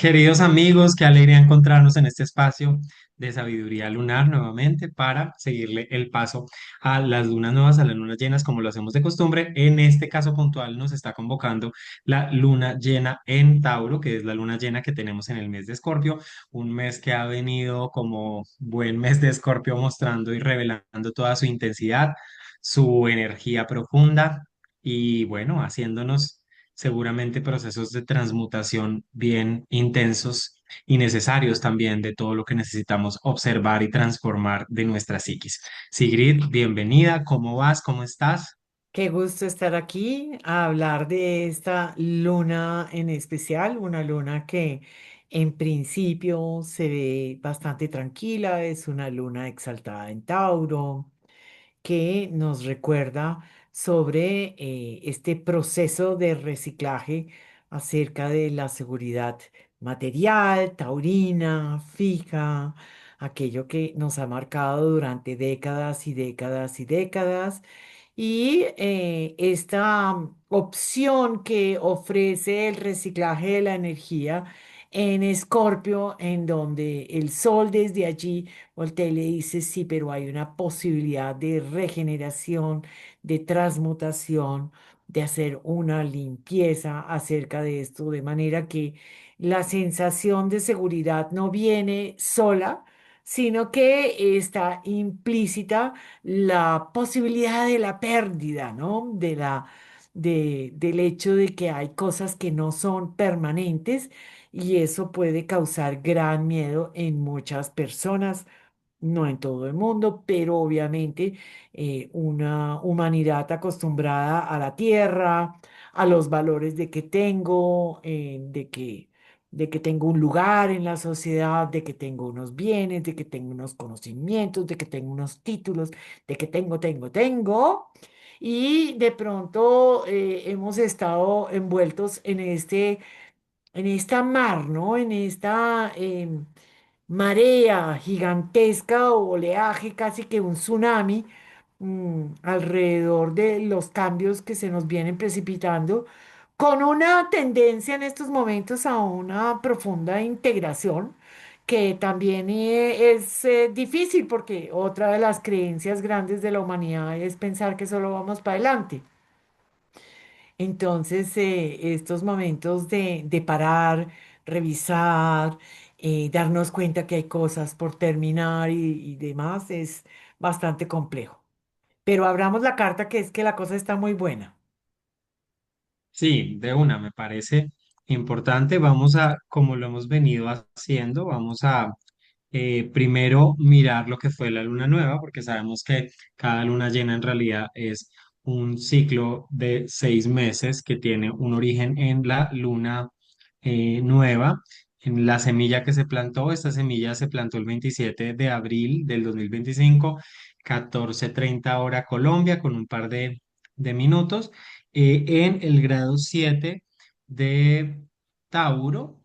Queridos amigos, qué alegría encontrarnos en este espacio de sabiduría lunar nuevamente para seguirle el paso a las lunas nuevas, a las lunas llenas, como lo hacemos de costumbre. En este caso puntual nos está convocando la luna llena en Tauro, que es la luna llena que tenemos en el mes de Escorpio, un mes que ha venido como buen mes de Escorpio mostrando y revelando toda su intensidad, su energía profunda y bueno, haciéndonos seguramente procesos de transmutación bien intensos y necesarios también de todo lo que necesitamos observar y transformar de nuestra psiquis. Sigrid, bienvenida, ¿cómo vas? ¿Cómo estás? Qué gusto estar aquí a hablar de esta luna en especial, una luna que en principio se ve bastante tranquila, es una luna exaltada en Tauro, que nos recuerda sobre este proceso de reciclaje acerca de la seguridad material, taurina, fija, aquello que nos ha marcado durante décadas y décadas y décadas. Y esta opción que ofrece el reciclaje de la energía en Escorpio, en donde el sol desde allí voltea y le dice, sí, pero hay una posibilidad de regeneración, de transmutación, de hacer una limpieza acerca de esto, de manera que la sensación de seguridad no viene sola, sino que está implícita la posibilidad de la pérdida, ¿no? Del hecho de que hay cosas que no son permanentes y eso puede causar gran miedo en muchas personas, no en todo el mundo, pero obviamente una humanidad acostumbrada a la tierra, a los valores de que tengo, de que tengo un lugar en la sociedad, de que tengo unos bienes, de que tengo unos conocimientos, de que tengo unos títulos, de que tengo. Y de pronto hemos estado envueltos en esta mar, ¿no? En esta marea gigantesca o oleaje, casi que un tsunami, alrededor de los cambios que se nos vienen precipitando, con una tendencia en estos momentos a una profunda integración, que también es difícil porque otra de las creencias grandes de la humanidad es pensar que solo vamos para adelante. Entonces, estos momentos de parar, revisar, darnos cuenta que hay cosas por terminar y demás es bastante complejo. Pero abramos la carta, que es que la cosa está muy buena. Sí, de una, me parece importante. Vamos a, como lo hemos venido haciendo, vamos a primero mirar lo que fue la luna nueva, porque sabemos que cada luna llena en realidad es un ciclo de 6 meses que tiene un origen en la luna nueva, en la semilla que se plantó. Esta semilla se plantó el 27 de abril del 2025, 14:30 hora Colombia, con un par de minutos, en el grado 7 de Tauro,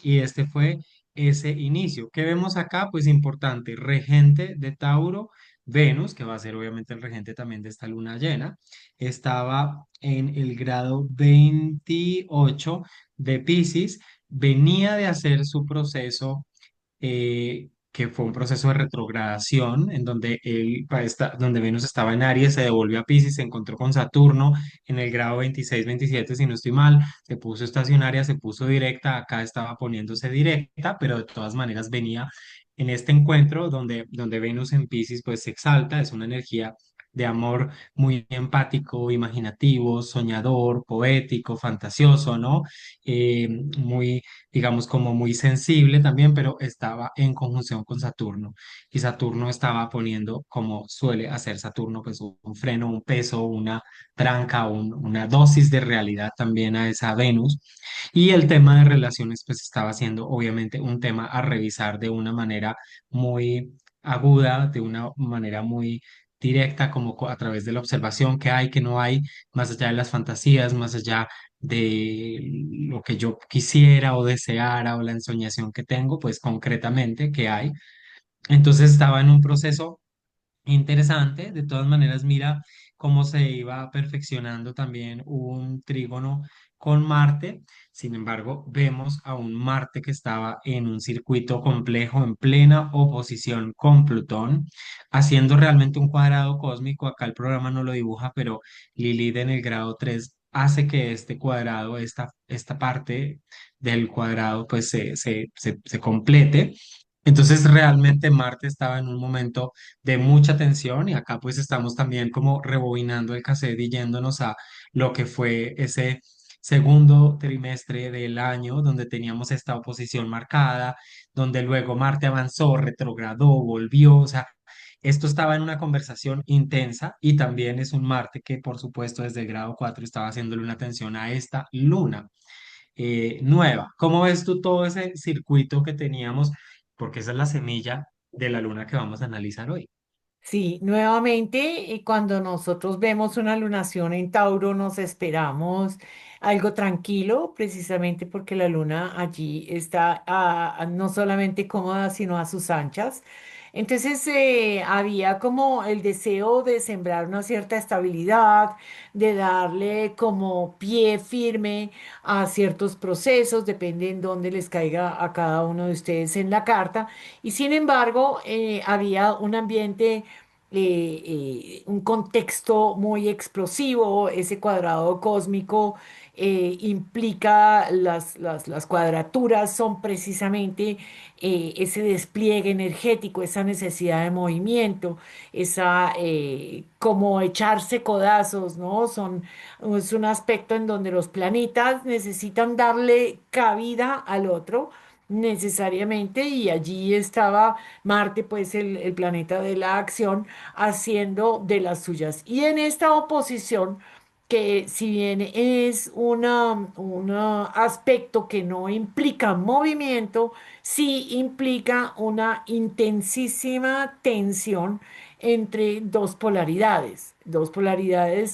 y este fue ese inicio. ¿Qué vemos acá? Pues importante, regente de Tauro, Venus, que va a ser obviamente el regente también de esta luna llena, estaba en el grado 28 de Piscis, venía de hacer su proceso, que fue un proceso de retrogradación, en donde donde Venus estaba en Aries, se devolvió a Piscis, se encontró con Saturno en el grado 26-27, si no estoy mal, se puso estacionaria, se puso directa, acá estaba poniéndose directa, pero de todas maneras venía en este encuentro donde Venus en Piscis pues se exalta, es una energía de amor muy empático, imaginativo, soñador, poético, fantasioso, ¿no? Muy, digamos, como muy sensible también, pero estaba en conjunción con Saturno. Y Saturno estaba poniendo, como suele hacer Saturno, pues un freno, un peso, una tranca, una dosis de realidad también a esa Venus. Y el tema de relaciones, pues estaba siendo obviamente un tema a revisar de una manera muy aguda, de una manera muy directa, como a través de la observación que hay, que no hay, más allá de las fantasías, más allá de lo que yo quisiera o deseara o la ensoñación que tengo, pues concretamente que hay. Entonces estaba en un proceso interesante. De todas maneras, mira cómo se iba perfeccionando también un trígono con Marte. Sin embargo, vemos a un Marte que estaba en un circuito complejo en plena oposición con Plutón, haciendo realmente un cuadrado cósmico. Acá el programa no lo dibuja, pero Lilith en el grado 3 hace que este cuadrado, esta parte del cuadrado, pues se complete. Entonces realmente Marte estaba en un momento de mucha tensión y acá pues estamos también como rebobinando el cassette y yéndonos a lo que fue ese segundo trimestre del año donde teníamos esta oposición marcada, donde luego Marte avanzó, retrogradó, volvió, o sea, esto estaba en una conversación intensa y también es un Marte que por supuesto desde el grado 4 estaba haciéndole una atención a esta luna nueva. ¿Cómo ves tú todo ese circuito que teníamos? Porque esa es la semilla de la luna que vamos a analizar hoy. Sí, nuevamente, cuando nosotros vemos una lunación en Tauro, nos esperamos algo tranquilo, precisamente porque la luna allí está no solamente cómoda, sino a sus anchas. Entonces, había como el deseo de sembrar una cierta estabilidad, de darle como pie firme a ciertos procesos, depende en dónde les caiga a cada uno de ustedes en la carta. Y sin embargo, había un ambiente, un contexto muy explosivo. Ese cuadrado cósmico implica las cuadraturas, son precisamente ese despliegue energético, esa necesidad de movimiento, esa como echarse codazos, ¿no? Es un aspecto en donde los planetas necesitan darle cabida al otro necesariamente, y allí estaba Marte, pues el planeta de la acción, haciendo de las suyas. Y en esta oposición, que si bien es un aspecto que no implica movimiento, sí implica una intensísima tensión entre dos polaridades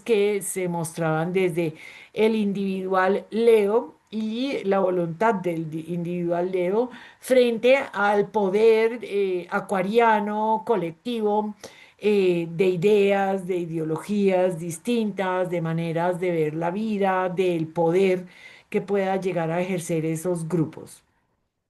que se mostraban desde el individual Leo y la voluntad del individual Leo frente al poder acuariano colectivo, de ideas, de ideologías distintas, de maneras de ver la vida, del poder que pueda llegar a ejercer esos grupos.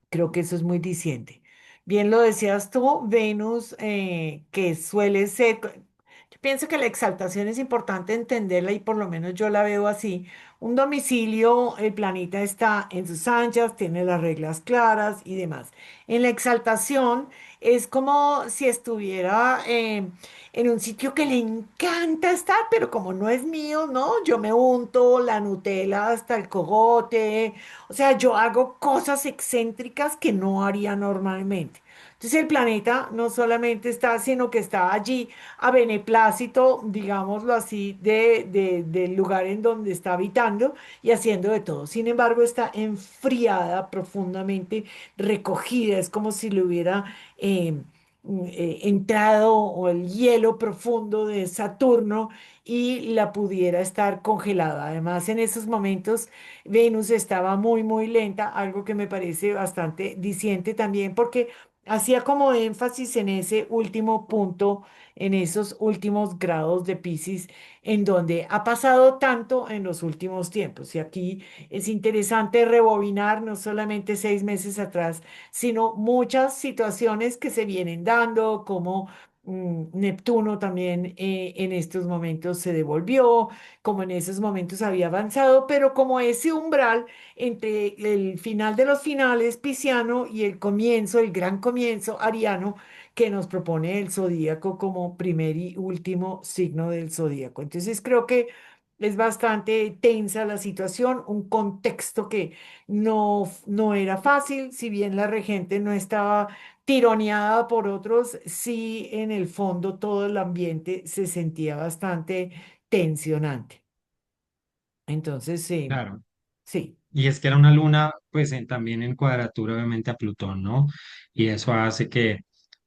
Creo que eso es muy diciente. Bien lo decías tú, Venus, que suele ser, yo pienso que la exaltación es importante entenderla, y por lo menos yo la veo así. Un domicilio, el planeta está en sus anchas, tiene las reglas claras y demás. En la exaltación es como si estuviera en un sitio que le encanta estar, pero como no es mío, ¿no? Yo me unto la Nutella hasta el cogote, o sea, yo hago cosas excéntricas que no haría normalmente. Entonces el planeta no solamente está, sino que está allí a beneplácito, digámoslo así, del lugar en donde está habitando y haciendo de todo. Sin embargo, está enfriada, profundamente recogida. Es como si le hubiera entrado, o el hielo profundo de Saturno, y la pudiera estar congelada. Además, en esos momentos Venus estaba muy, muy lenta, algo que me parece bastante diciente también, porque hacía como énfasis en ese último punto, en esos últimos grados de Piscis, en donde ha pasado tanto en los últimos tiempos. Y aquí es interesante rebobinar no solamente 6 meses atrás, sino muchas situaciones que se vienen dando, como Neptuno también en estos momentos se devolvió, como en esos momentos había avanzado, pero como ese umbral entre el final de los finales pisciano y el comienzo, el gran comienzo ariano, que nos propone el zodíaco como primer y último signo del zodíaco. Entonces creo que es bastante tensa la situación, un contexto que no era fácil. Si bien la regente no estaba tironeada por otros, sí en el fondo todo el ambiente se sentía bastante tensionante. Entonces, sí, Claro. sí. Y es que era una luna, pues también en cuadratura obviamente a Plutón, ¿no? Y eso hace que,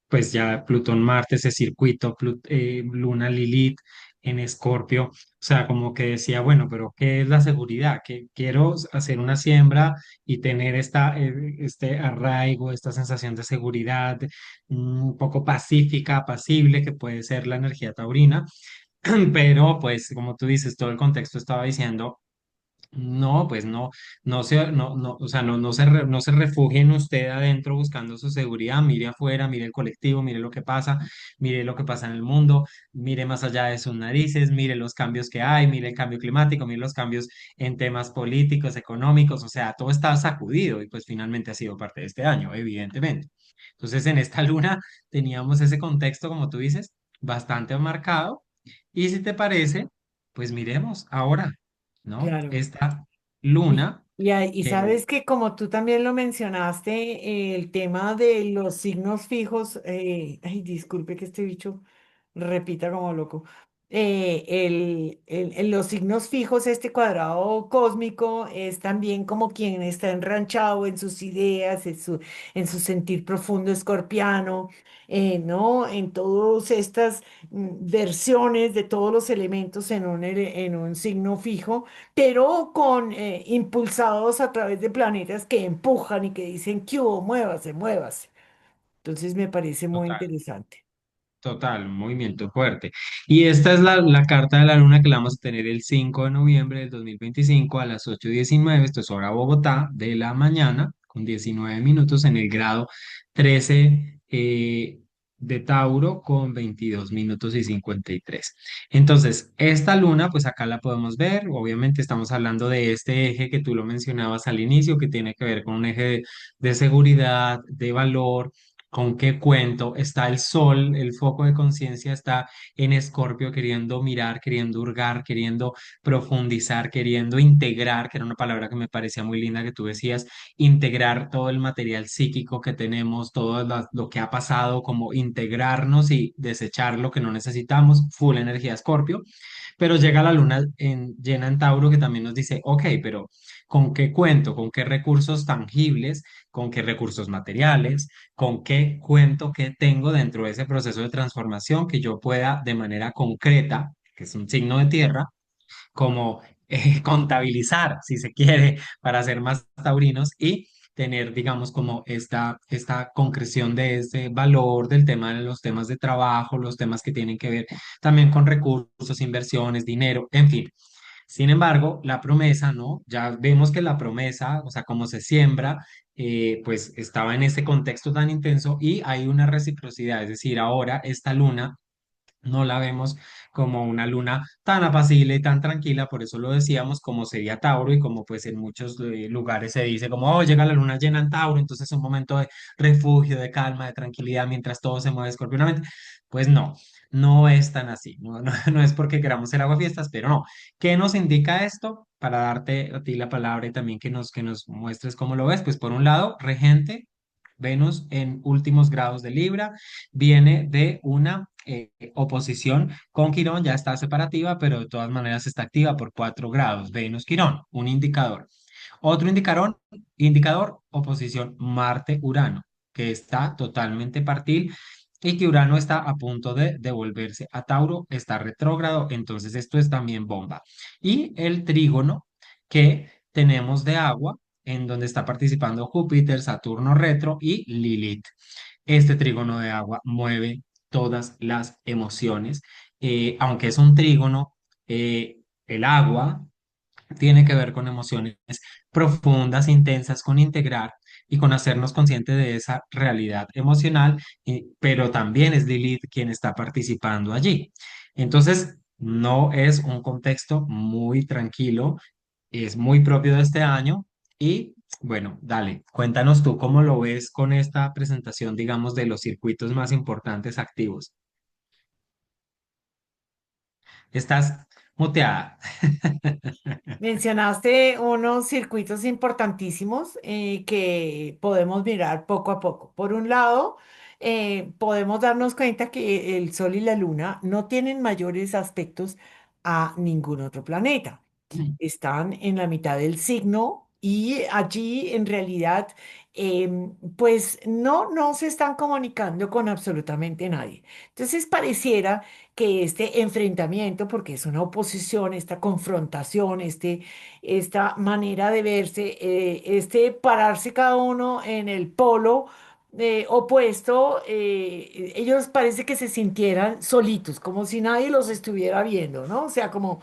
pues ya Plutón-Marte, ese circuito, Luna Lilith en Escorpio, o sea, como que decía, bueno, pero ¿qué es la seguridad? Que quiero hacer una siembra y tener este arraigo, esta sensación de seguridad, un poco pacífica, apacible, que puede ser la energía taurina, pero pues como tú dices, todo el contexto estaba diciendo No, pues no, o sea, no se refugie en usted adentro buscando su seguridad, mire afuera, mire el colectivo, mire lo que pasa, mire lo que pasa en el mundo, mire más allá de sus narices, mire los cambios que hay, mire el cambio climático, mire los cambios en temas políticos, económicos, o sea, todo está sacudido y pues finalmente ha sido parte de este año, evidentemente. Entonces, en esta luna teníamos ese contexto, como tú dices, bastante marcado y si te parece, pues miremos ahora. ¿No? Claro. Esta Y, luna, y que sabes que como tú también lo mencionaste, el tema de los signos fijos, ay, disculpe que este bicho repita como loco. En los signos fijos, este cuadrado cósmico es también como quien está enranchado en sus ideas, en su sentir profundo escorpiano, ¿no? En todas estas versiones de todos los elementos en un signo fijo, pero con impulsados a través de planetas que empujan y que dicen que hubo, muévase, muévase. Entonces me parece muy total, interesante. total, un movimiento fuerte. Y esta es la carta de la luna que la vamos a tener el 5 de noviembre del 2025 a las 8:19, esto es hora Bogotá, de la mañana, con 19 minutos en el grado 13 de Tauro, con 22 minutos y 53. Entonces, esta luna, pues acá la podemos ver, obviamente estamos hablando de este eje que tú lo mencionabas al inicio, que tiene que ver con un eje de seguridad, de valor. ¿Con qué cuento? Está el sol, el foco de conciencia está en Escorpio queriendo mirar, queriendo hurgar, queriendo profundizar, queriendo integrar, que era una palabra que me parecía muy linda que tú decías, integrar todo el material psíquico que tenemos, todo lo que ha pasado, como integrarnos y desechar lo que no necesitamos, full energía Escorpio, pero llega la luna llena en Tauro que también nos dice, ok, pero ¿con qué cuento? ¿Con qué recursos tangibles? ¿Con qué recursos materiales? ¿Con qué cuento que tengo dentro de ese proceso de transformación que yo pueda de manera concreta, que es un signo de tierra, como contabilizar, si se quiere, para ser más taurinos y tener, digamos, como esta concreción de ese valor del tema de los temas de trabajo, los temas que tienen que ver también con recursos, inversiones, dinero, en fin. Sin embargo, la promesa, ¿no? Ya vemos que la promesa, o sea, como se siembra, pues estaba en ese contexto tan intenso y hay una reciprocidad, es decir, ahora esta luna no la vemos como una luna tan apacible y tan tranquila, por eso lo decíamos, como sería Tauro y como pues en muchos lugares se dice como, oh, llega la luna llena en Tauro, entonces es un momento de refugio, de calma, de tranquilidad mientras todo se mueve escorpionamente. Pues no, no es tan así, no es porque queramos ser aguafiestas, pero no. ¿Qué nos indica esto? Para darte a ti la palabra y también que nos muestres cómo lo ves, pues por un lado, regente. Venus en últimos grados de Libra, viene de una oposición con Quirón, ya está separativa, pero de todas maneras está activa por 4 grados. Venus-Quirón, un indicador. Otro indicador, oposición Marte-Urano, que está totalmente partil y que Urano está a punto de devolverse a Tauro, está retrógrado, entonces esto es también bomba. Y el trígono que tenemos de agua, en donde está participando Júpiter, Saturno retro y Lilith. Este trígono de agua mueve todas las emociones, aunque es un trígono, el agua tiene que ver con emociones profundas, intensas, con integrar y con hacernos conscientes de esa realidad emocional, pero también es Lilith quien está participando allí. Entonces, no es un contexto muy tranquilo, es muy propio de este año y bueno, dale, cuéntanos tú cómo lo ves con esta presentación, digamos, de los circuitos más importantes activos. Estás muteada. Mencionaste unos circuitos importantísimos que podemos mirar poco a poco. Por un lado, podemos darnos cuenta que el Sol y la Luna no tienen mayores aspectos a ningún otro planeta. Están en la mitad del signo y allí en realidad pues no se están comunicando con absolutamente nadie. Entonces pareciera que este enfrentamiento, porque es una oposición, esta confrontación, esta manera de verse, este pararse cada uno en el polo opuesto, ellos parece que se sintieran solitos, como si nadie los estuviera viendo, ¿no? O sea, como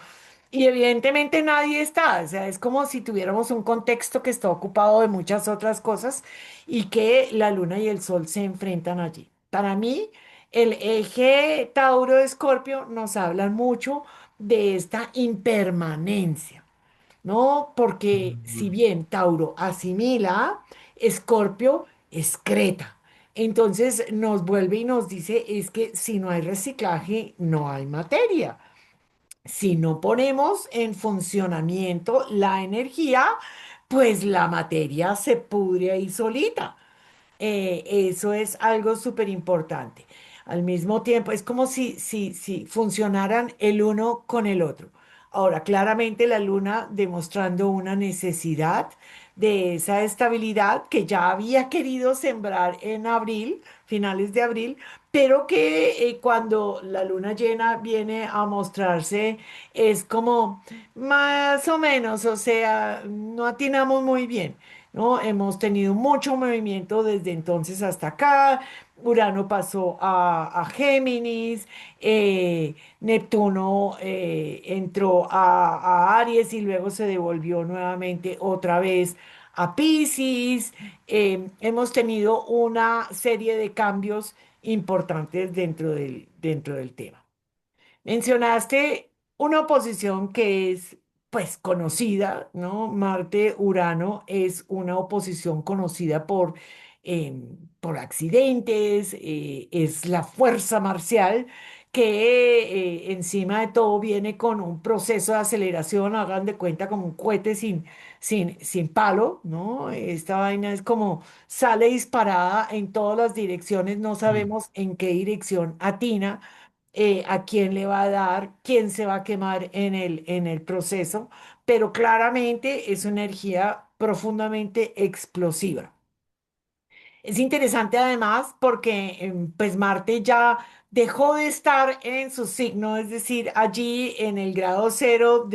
Y evidentemente nadie está, o sea, es como si tuviéramos un contexto que está ocupado de muchas otras cosas y que la luna y el sol se enfrentan allí. Para mí, el eje Tauro-Escorpio nos hablan mucho de esta impermanencia, ¿no? Porque si Ujú. bien Tauro asimila, Escorpio excreta. Entonces nos vuelve y nos dice, es que si no hay reciclaje, no hay materia. Si no ponemos en funcionamiento la energía, pues la materia se pudre ahí solita. Eso es algo súper importante. Al mismo tiempo, es como si funcionaran el uno con el otro. Ahora, claramente la luna demostrando una necesidad de esa estabilidad que ya había querido sembrar en abril, finales de abril, pero que cuando la luna llena viene a mostrarse es como más o menos, o sea, no atinamos muy bien. ¿No? Hemos tenido mucho movimiento desde entonces hasta acá. Urano pasó a Géminis, Neptuno entró a Aries y luego se devolvió nuevamente otra vez a Piscis. Hemos tenido una serie de cambios importantes dentro del tema. Mencionaste una oposición que es, pues, conocida, ¿no? Marte-Urano es una oposición conocida por accidentes, es la fuerza marcial que encima de todo viene con un proceso de aceleración, hagan de cuenta como un cohete sin palo, ¿no? Esta vaina es como sale disparada en todas las direcciones, no Mm. sabemos en qué dirección atina, a quién le va a dar, quién se va a quemar en el proceso, pero claramente es una energía profundamente explosiva. Es interesante además porque pues Marte ya dejó de estar en su signo, es decir, allí en el grado cero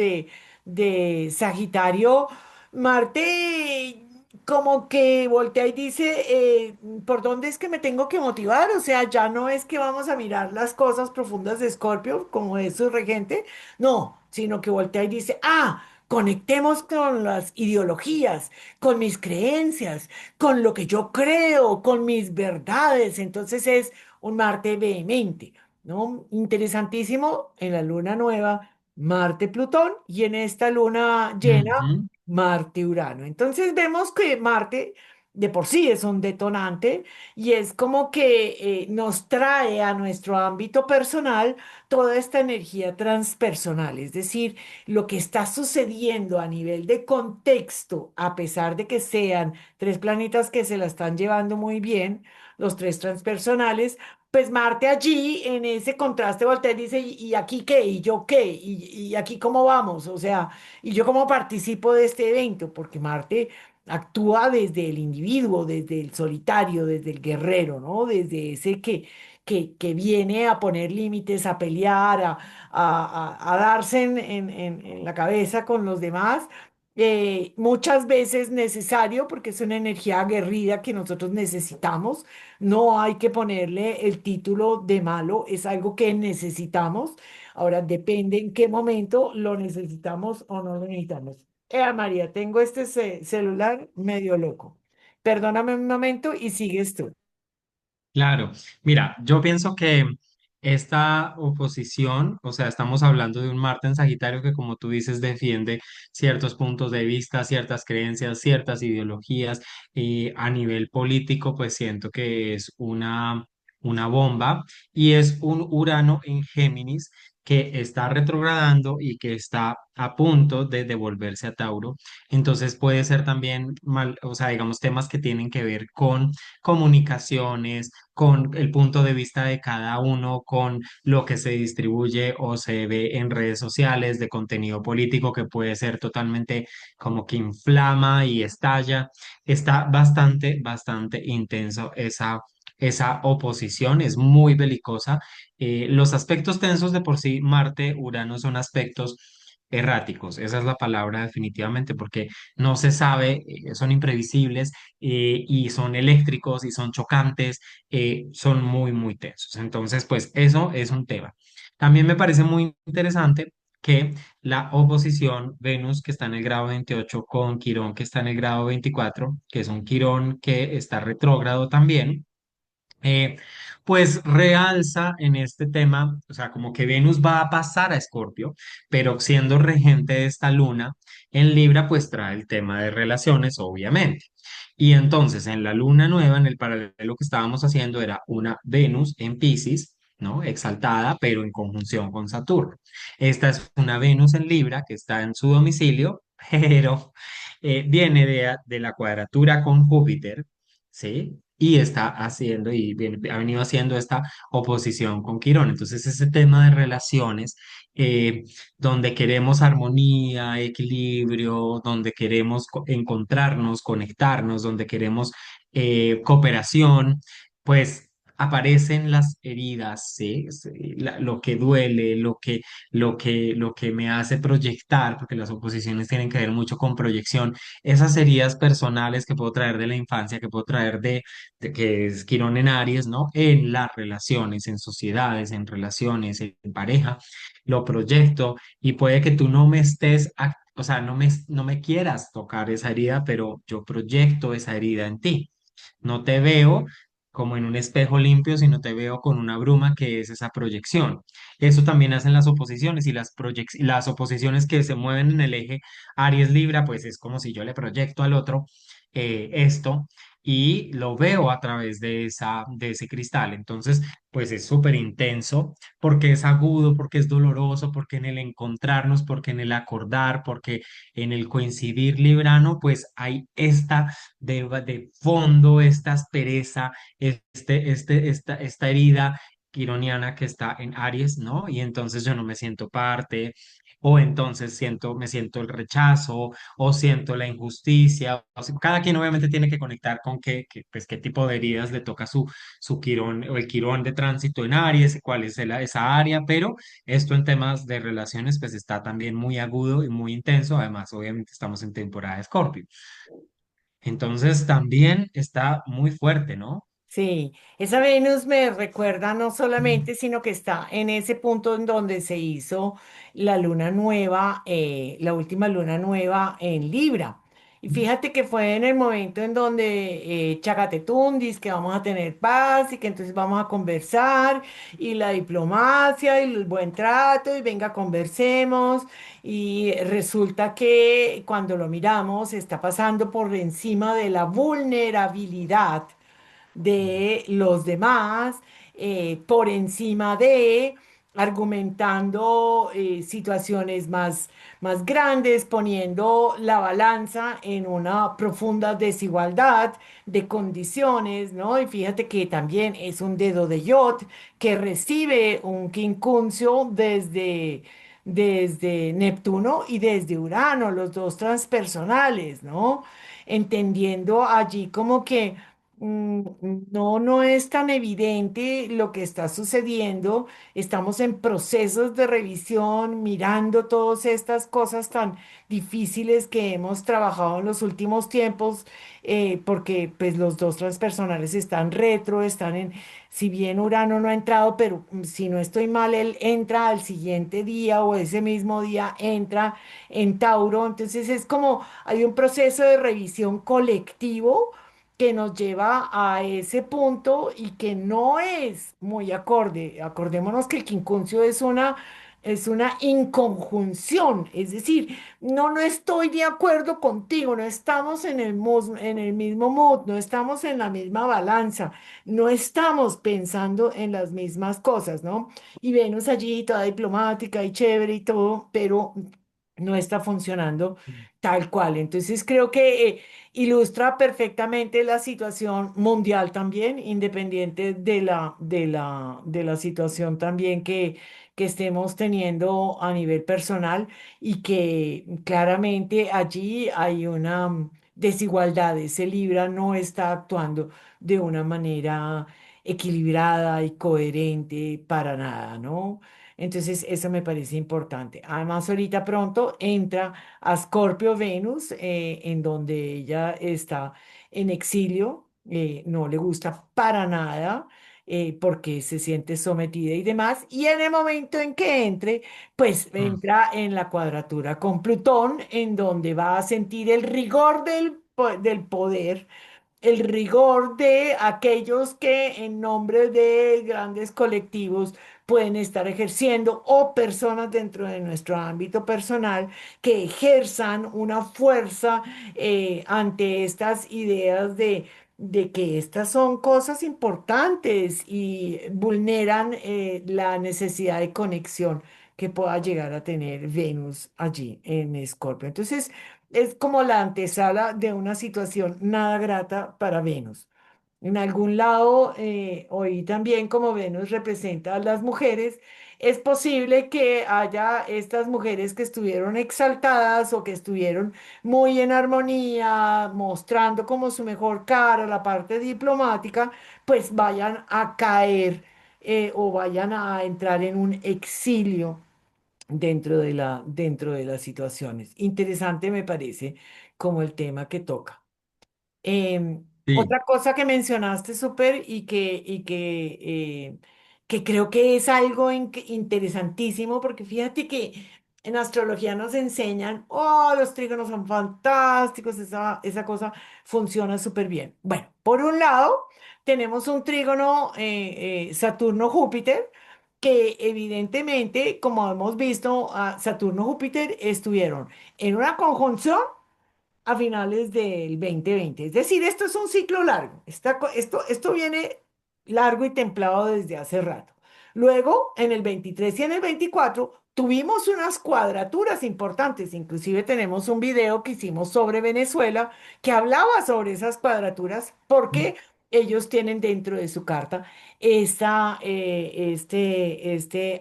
de Sagitario, Marte como que voltea y dice, ¿por dónde es que me tengo que motivar? O sea, ya no es que vamos a mirar las cosas profundas de Escorpio, como es su regente, no, sino que voltea y dice, ah, conectemos con las ideologías, con mis creencias, con lo que yo creo, con mis verdades. Entonces es un Marte vehemente, ¿no? Interesantísimo en la luna nueva, Marte-Plutón y en esta luna llena, Ujú. Marte-Urano. Entonces vemos que Marte de por sí es un detonante y es como que nos trae a nuestro ámbito personal toda esta energía transpersonal, es decir, lo que está sucediendo a nivel de contexto, a pesar de que sean tres planetas que se la están llevando muy bien, los tres transpersonales, pues Marte allí en ese contraste voltea y dice, y aquí qué? ¿Y yo qué? Y aquí cómo vamos? O sea, ¿y yo cómo participo de este evento? Porque Marte actúa desde el individuo, desde el solitario, desde el guerrero, ¿no? Desde ese que viene a poner límites, a pelear, a darse en la cabeza con los demás, muchas veces necesario porque es una energía aguerrida que nosotros necesitamos. No hay que ponerle el título de malo, es algo que necesitamos. Ahora depende en qué momento lo necesitamos o no lo necesitamos. María, tengo este celular medio loco. Perdóname un momento y sigues tú. Claro, mira, yo pienso que esta oposición, o sea, estamos hablando de un Marte en Sagitario que, como tú dices, defiende ciertos puntos de vista, ciertas creencias, ciertas ideologías, y a nivel político, pues siento que es una bomba, y es un Urano en Géminis que está retrogradando y que está a punto de devolverse a Tauro. Entonces puede ser también mal, o sea, digamos, temas que tienen que ver con comunicaciones, con el punto de vista de cada uno, con lo que se distribuye o se ve en redes sociales de contenido político que puede ser totalmente como que inflama y estalla. Está bastante, bastante intenso esa oposición, es muy belicosa. Los aspectos tensos de por sí, Marte, Urano, son aspectos erráticos, esa es la palabra definitivamente, porque no se sabe, son imprevisibles, y son eléctricos y son chocantes, son muy, muy tensos. Entonces, pues eso es un tema. También me parece muy interesante que la oposición Venus que está en el grado 28 con Quirón que está en el grado 24, que es un Quirón que está retrógrado también, eh, pues realza en este tema, o sea, como que Venus va a pasar a Escorpio, pero siendo regente de esta luna en Libra, pues trae el tema de relaciones, obviamente. Y entonces en la luna nueva, en el paralelo que estábamos haciendo, era una Venus en Piscis, ¿no? Exaltada, pero en conjunción con Saturno. Esta es una Venus en Libra que está en su domicilio, pero viene de la cuadratura con Júpiter, ¿sí? Y está haciendo ha venido haciendo esta oposición con Quirón. Entonces, ese tema de relaciones, eh, donde queremos armonía, equilibrio, donde queremos encontrarnos, conectarnos, donde queremos cooperación, pues aparecen las heridas, ¿sí? Sí, lo que duele, lo que me hace proyectar, porque las oposiciones tienen que ver mucho con proyección, esas heridas personales que puedo traer de la infancia, que puedo traer de que es Quirón en Aries, ¿no? En las relaciones, en sociedades, en relaciones, en pareja, lo proyecto y puede que tú no me estés, o sea, no me quieras tocar esa herida, pero yo proyecto esa herida en ti. No te veo como en un espejo limpio, sino te veo con una bruma que es esa proyección. Eso también hacen las oposiciones y las oposiciones que se mueven en el eje Aries-Libra, pues es como si yo le proyecto al otro esto y lo veo a través de ese cristal. Entonces, pues es súper intenso porque es agudo, porque es doloroso, porque en el encontrarnos, porque en el acordar, porque en el coincidir librano, pues hay esta de fondo, esta aspereza, esta herida quironiana que está en Aries, ¿no? Y entonces yo no me siento parte, o entonces me siento el rechazo, o siento la injusticia. O sea, cada quien obviamente tiene que conectar con pues, qué tipo de heridas le toca su quirón o el quirón de tránsito en Aries, cuál es esa área, pero esto en temas de relaciones pues está también muy agudo y muy intenso. Además, obviamente estamos en temporada de Escorpio. Entonces también está muy fuerte, ¿no? Sí, esa Venus me recuerda no solamente, sino que está en ese punto en donde se hizo la luna nueva, la última luna nueva en Libra. Y fíjate que fue en el momento en donde Chagatetún dice que vamos a tener paz y que entonces vamos a conversar y la diplomacia y el buen trato y venga, conversemos. Y resulta que cuando lo miramos está pasando por encima de la vulnerabilidad de los demás, por encima de, argumentando situaciones más grandes, poniendo la balanza en una profunda desigualdad de condiciones, ¿no? Y fíjate que también es un dedo de Yod que recibe un quincuncio desde Neptuno y desde Urano, los dos transpersonales, ¿no? Entendiendo allí como que no, no es tan evidente lo que está sucediendo. Estamos en procesos de revisión, mirando todas estas cosas tan difíciles que hemos trabajado en los últimos tiempos, porque pues los dos transpersonales están retro, si bien Urano no ha entrado, pero si no estoy mal, él entra al siguiente día o ese mismo día entra en Tauro. Entonces es como hay un proceso de revisión colectivo que nos lleva a ese punto y que no es muy acorde. Acordémonos que el quincuncio es una inconjunción, es decir, no, no estoy de acuerdo contigo, no estamos en el mismo mood, no estamos en la misma balanza, no estamos pensando en las mismas cosas, ¿no? Y Venus allí toda diplomática y chévere y todo, pero no está funcionando tal cual. Entonces creo que ilustra perfectamente la situación mundial también, independiente de la situación también que estemos teniendo a nivel personal y que claramente allí hay una desigualdad. Ese Libra no está actuando de una manera equilibrada y coherente para nada, ¿no? Entonces, eso me parece importante. Además, ahorita pronto entra a Scorpio Venus, en donde ella está en exilio, no le gusta para nada. porque se siente sometida y demás. Y en el momento en que entre, pues Mm. entra en la cuadratura con Plutón, en donde va a sentir el rigor del poder, el rigor de aquellos que en nombre de grandes colectivos pueden estar ejerciendo, o personas dentro de nuestro ámbito personal que ejerzan una fuerza ante estas ideas de que estas son cosas importantes y vulneran la necesidad de conexión que pueda llegar a tener Venus allí en Escorpio. Entonces, es como la antesala de una situación nada grata para Venus. En algún lado, oí también como Venus representa a las mujeres, es posible que haya estas mujeres que estuvieron exaltadas o que estuvieron muy en armonía, mostrando como su mejor cara, la parte diplomática, pues vayan a caer o vayan a entrar en un exilio dentro de las situaciones. Interesante me parece como el tema que toca. Sí, Otra cosa que mencionaste súper y que creo que es algo interesantísimo, porque fíjate que en astrología nos enseñan, oh, los trígonos son fantásticos, esa cosa funciona súper bien. Bueno, por un lado, tenemos un trígono Saturno-Júpiter, que evidentemente, como hemos visto, a Saturno-Júpiter estuvieron en una conjunción a finales del 2020. Es decir, esto es un ciclo largo. Esto viene largo y templado desde hace rato. Luego, en el 23 y en el 24, tuvimos unas cuadraturas importantes. Inclusive tenemos un video que hicimos sobre Venezuela que hablaba sobre esas cuadraturas porque ellos tienen dentro de su carta este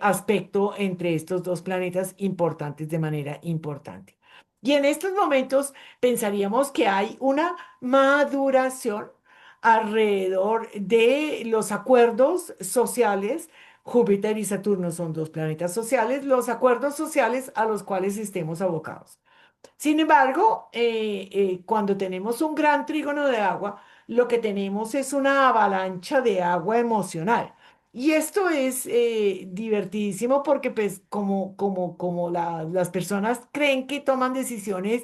aspecto entre estos dos planetas importantes de manera importante. Y en estos momentos pensaríamos que hay una maduración alrededor de los acuerdos sociales. Júpiter y Saturno son dos planetas sociales, los acuerdos sociales a los cuales estemos abocados. Sin embargo, cuando tenemos un gran trígono de agua, lo que tenemos es una avalancha de agua emocional. Y esto es divertidísimo porque pues como las personas creen que toman decisiones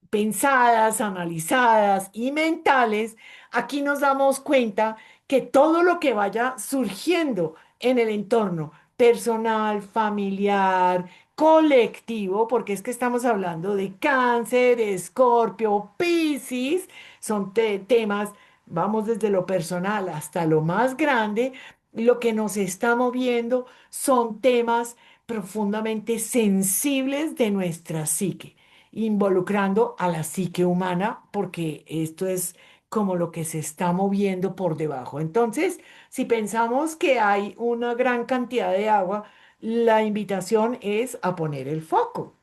pensadas, analizadas y mentales, aquí nos damos cuenta que todo lo que vaya surgiendo en el entorno personal, familiar, colectivo, porque es que estamos hablando de Cáncer, Escorpio, Piscis, son temas, vamos desde lo personal hasta lo más grande, lo que nos está moviendo son temas profundamente sensibles de nuestra psique, involucrando a la psique humana, porque esto es como lo que se está moviendo por debajo. Entonces, si pensamos que hay una gran cantidad de agua, la invitación es a poner el foco,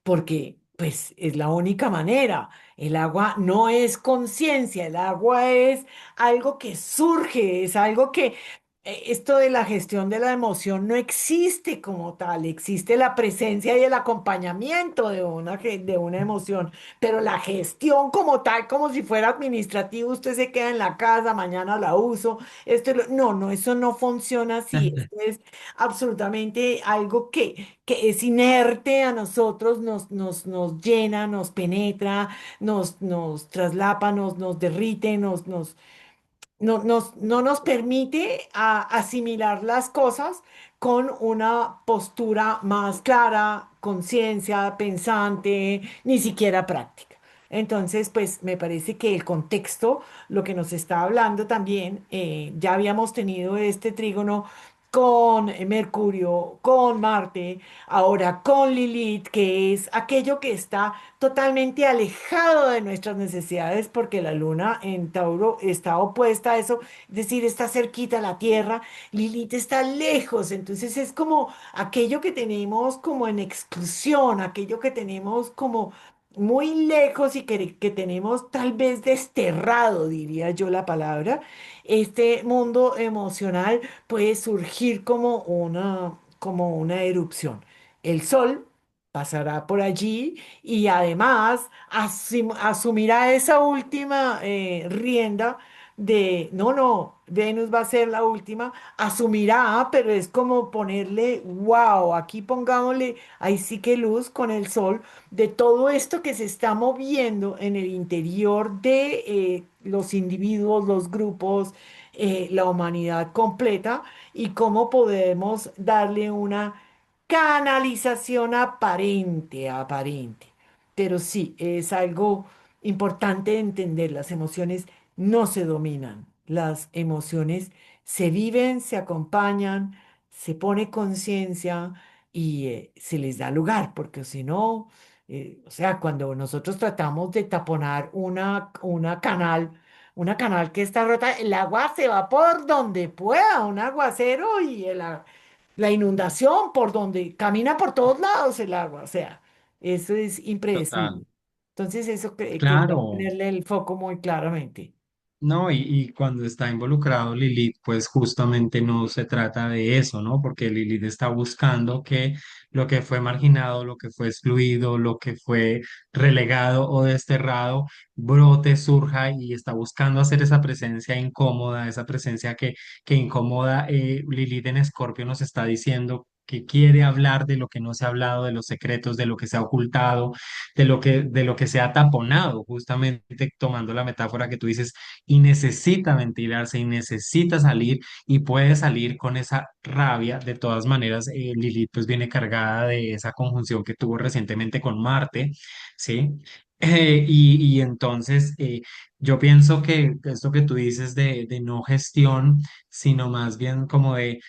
porque pues es la única manera. El agua no es conciencia, el agua es algo que surge, es algo que esto de la gestión de la emoción no existe como tal, existe la presencia y el acompañamiento de una emoción, pero la gestión como tal, como si fuera administrativo, usted se queda en la casa, mañana la uso, no, no, eso no funciona así, esto es absolutamente algo que es inerte a nosotros, nos llena, nos penetra, nos traslapa, nos derrite, no nos permite asimilar las cosas con una postura más clara, conciencia, pensante, ni siquiera práctica. Entonces, pues me parece que el contexto, lo que nos está hablando también, ya habíamos tenido este trígono con Mercurio, con Marte, ahora con Lilith, que es aquello que está totalmente alejado de nuestras necesidades, porque la luna en Tauro está opuesta a eso, es decir, está cerquita a la Tierra, Lilith está lejos, entonces es como aquello que tenemos como en exclusión, aquello que tenemos como muy lejos y que tenemos tal vez desterrado, diría yo la palabra. Este mundo emocional puede surgir como una erupción. El sol pasará por allí y además asumirá esa última rienda no, no, Venus va a ser la última, asumirá, pero es como ponerle, wow, aquí pongámosle, ahí sí que luz con el sol, de todo esto que se está moviendo en el interior de los individuos, los grupos, la humanidad completa, y cómo podemos darle una canalización aparente, aparente. Pero sí, es algo importante entender, las emociones no se dominan. Las emociones se viven, se acompañan, se pone conciencia y se les da lugar, porque si no, o sea, cuando nosotros tratamos de taponar una canal que está rota, el agua se va por donde pueda, un aguacero y la inundación por donde camina por todos lados el agua, o sea, eso es Total. impredecible. Entonces, eso quería Claro. ponerle el foco muy claramente. No, y cuando está involucrado Lilith, pues justamente no se trata de eso, ¿no? Porque Lilith está buscando que lo que fue marginado, lo que fue excluido, lo que fue relegado o desterrado, brote, surja y está buscando hacer esa presencia incómoda, esa presencia que incomoda. Lilith en Escorpio nos está diciendo que quiere hablar de lo que no se ha hablado, de los secretos, de lo que se ha ocultado, de lo que se ha taponado, justamente tomando la metáfora que tú dices y necesita ventilarse y necesita salir y puede salir con esa rabia. De todas maneras, Lilith pues viene cargada de esa conjunción que tuvo recientemente con Marte, ¿sí? Y entonces yo pienso que esto que tú dices de no gestión, sino más bien como de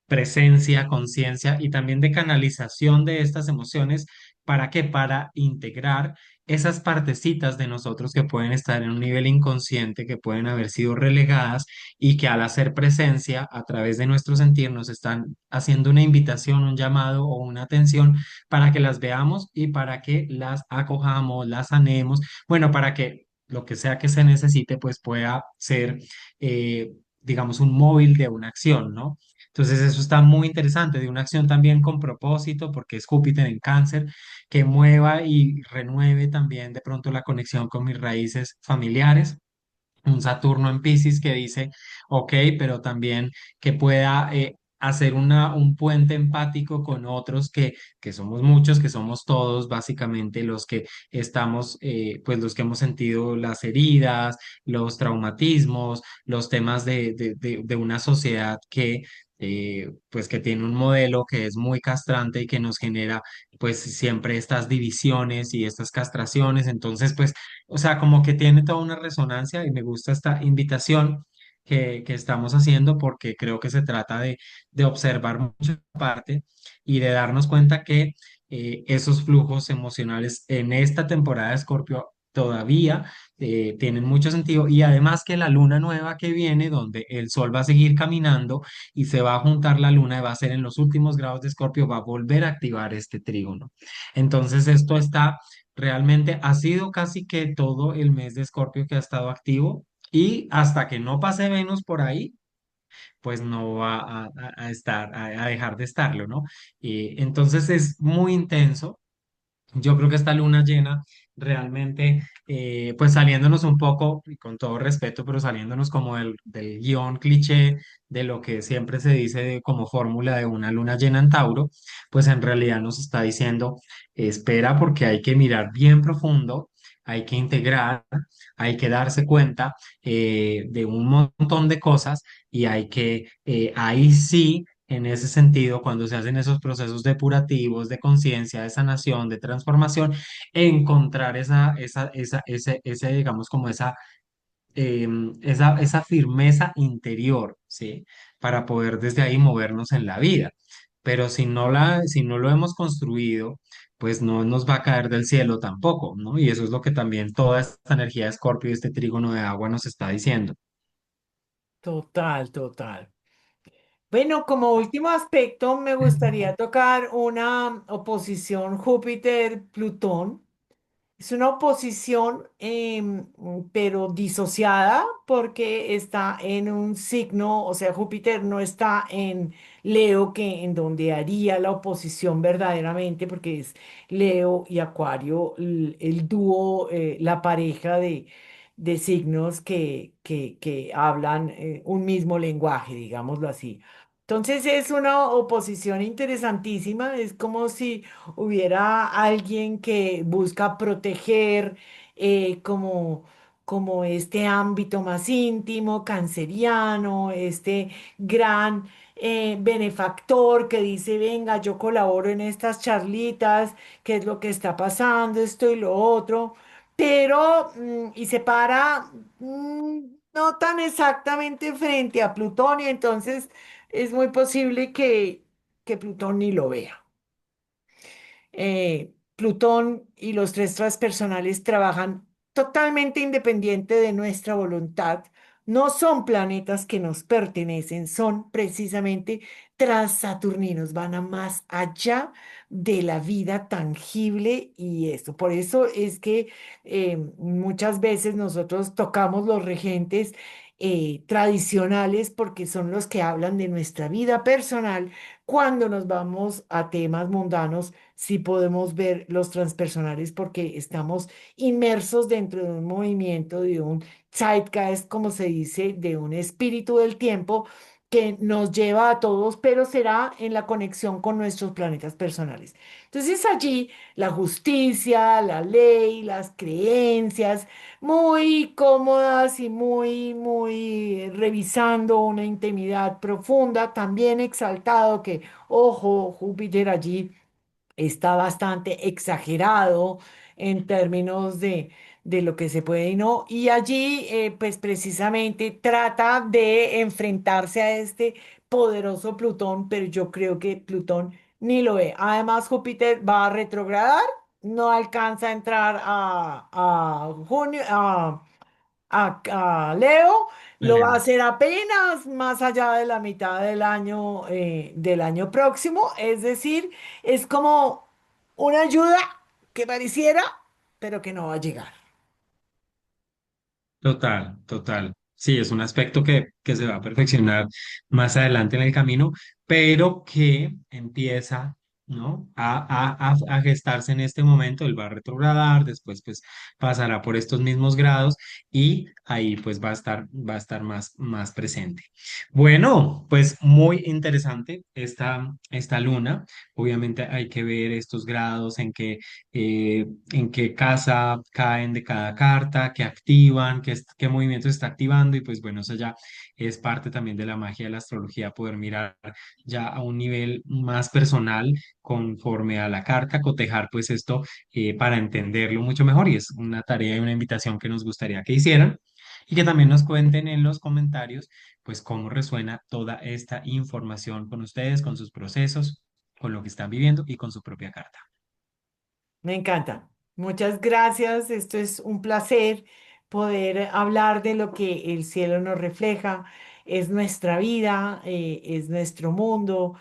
presencia, conciencia y también de canalización de estas emociones. ¿Para qué? Para integrar esas partecitas de nosotros que pueden estar en un nivel inconsciente, que pueden haber sido relegadas y que al hacer presencia a través de nuestro sentir nos están haciendo una invitación, un llamado o una atención para que las veamos y para que las acojamos, las sanemos, bueno, para que lo que sea que se necesite, pues pueda ser, digamos, un móvil de una acción, ¿no? Entonces eso está muy interesante, de una acción también con propósito, porque es Júpiter en Cáncer, que mueva y renueve también de pronto la conexión con mis raíces familiares. Un Saturno en Piscis que dice, ok, pero también que pueda hacer un puente empático con otros que somos muchos, que somos todos, básicamente los que estamos, pues los que hemos sentido las heridas, los traumatismos, los temas de una sociedad que... pues que tiene un modelo que es muy castrante y que nos genera pues siempre estas divisiones y estas castraciones. Entonces, pues o sea, como que tiene toda una resonancia y me gusta esta invitación que estamos haciendo porque creo que se trata de observar mucha parte y de darnos cuenta que esos flujos emocionales en esta temporada de Escorpio todavía tienen mucho sentido y además que la luna nueva que viene, donde el sol va a seguir caminando y se va a juntar la luna y va a ser en los últimos grados de Escorpio, va a volver a activar este trígono. Entonces, esto está realmente ha sido casi que todo el mes de Escorpio que ha estado activo y hasta que no pase Venus por ahí, pues no va a estar, a dejar de estarlo, ¿no? Entonces es muy intenso. Yo creo que esta luna llena realmente, pues saliéndonos un poco, y con todo respeto, pero saliéndonos como del guión cliché de lo que siempre se dice como fórmula de una luna llena en Tauro, pues en realidad nos está diciendo, espera porque hay que mirar bien profundo, hay que integrar, hay que darse cuenta de un montón de cosas y hay que, ahí sí en ese sentido, cuando se hacen esos procesos depurativos de conciencia, de sanación, de transformación, encontrar digamos, como esa firmeza interior, ¿sí? Para poder desde ahí movernos en la vida. Pero si no lo hemos construido, pues no nos va a caer del cielo tampoco, ¿no? Y eso es lo que también toda esta energía de Escorpio y este trígono de agua nos está diciendo. Total, total. Bueno, como último aspecto, me gustaría tocar una oposición Júpiter-Plutón. Es una oposición, pero disociada porque está en un signo, o sea, Júpiter no está en Leo, que en donde haría la oposición verdaderamente, porque es Leo y Acuario, el dúo, la pareja de signos que hablan un mismo lenguaje, digámoslo así. Entonces es una oposición interesantísima, es como si hubiera alguien que busca proteger como, como este ámbito más íntimo, canceriano, este gran benefactor que dice, venga, yo colaboro en estas charlitas, qué es lo que está pasando, esto y lo otro, pero, y se para no tan exactamente frente a Plutón, y entonces es muy posible que Plutón ni lo vea. Plutón y los tres transpersonales trabajan totalmente independiente de nuestra voluntad. No son planetas que nos pertenecen, son precisamente transaturninos, van a más allá de la vida tangible y esto. Por eso es que muchas veces nosotros tocamos los regentes tradicionales porque son los que hablan de nuestra vida personal. Cuando nos vamos a temas mundanos, sí podemos ver los transpersonales porque estamos inmersos dentro de un movimiento, de un zeitgeist, como se dice, de un espíritu del tiempo que nos lleva a todos, pero será en la conexión con nuestros planetas personales. Entonces allí la justicia, la ley, las creencias, muy cómodas y muy revisando una intimidad profunda, también exaltado que, ojo, Júpiter allí está bastante exagerado en términos de lo que se puede y no. Y allí, pues precisamente trata de enfrentarse a este poderoso Plutón, pero yo creo que Plutón ni lo ve. Además, Júpiter va a retrogradar, no alcanza a entrar a junio, a Leo, lo va a Leo. hacer apenas más allá de la mitad del año próximo, es decir, es como una ayuda que pareciera, pero que no va a llegar. Total, total. Sí, es un aspecto que se va a perfeccionar más adelante en el camino, pero que empieza, ¿no? A gestarse en este momento. Él va a retrogradar, después pues pasará por estos mismos grados y ahí pues va a estar más presente. Bueno, pues muy interesante esta luna. Obviamente hay que ver estos grados en qué casa caen de cada carta, qué activan, qué movimiento se está activando y pues bueno, eso ya es parte también de la magia de la astrología, poder mirar ya a un nivel más personal conforme a la carta, cotejar pues esto para entenderlo mucho mejor y es una tarea y una invitación que nos gustaría que hicieran. Y que también nos cuenten en los comentarios, pues, cómo resuena toda esta información con ustedes, con sus procesos, con lo que están viviendo y con su propia carta. Me encanta. Muchas gracias. Esto es un placer poder hablar de lo que el cielo nos refleja. Es nuestra vida, es nuestro mundo,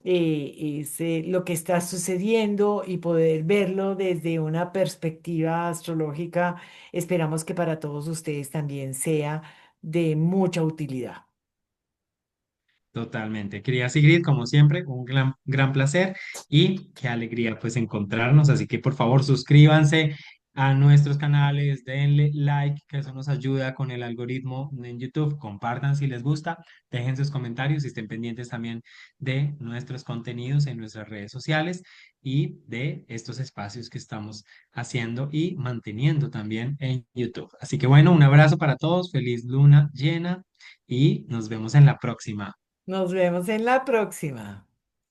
es lo que está sucediendo y poder verlo desde una perspectiva astrológica. Esperamos que para todos ustedes también sea de mucha utilidad. Totalmente. Querida Sigrid, como siempre, un gran placer y qué alegría pues encontrarnos. Así que por favor suscríbanse a nuestros canales, denle like, que eso nos ayuda con el algoritmo en YouTube. Compartan si les gusta, dejen sus comentarios y estén pendientes también de nuestros contenidos en nuestras redes sociales y de estos espacios que estamos haciendo y manteniendo también en YouTube. Así que bueno, un abrazo para todos, feliz luna llena y nos vemos en la próxima. Nos vemos en la próxima.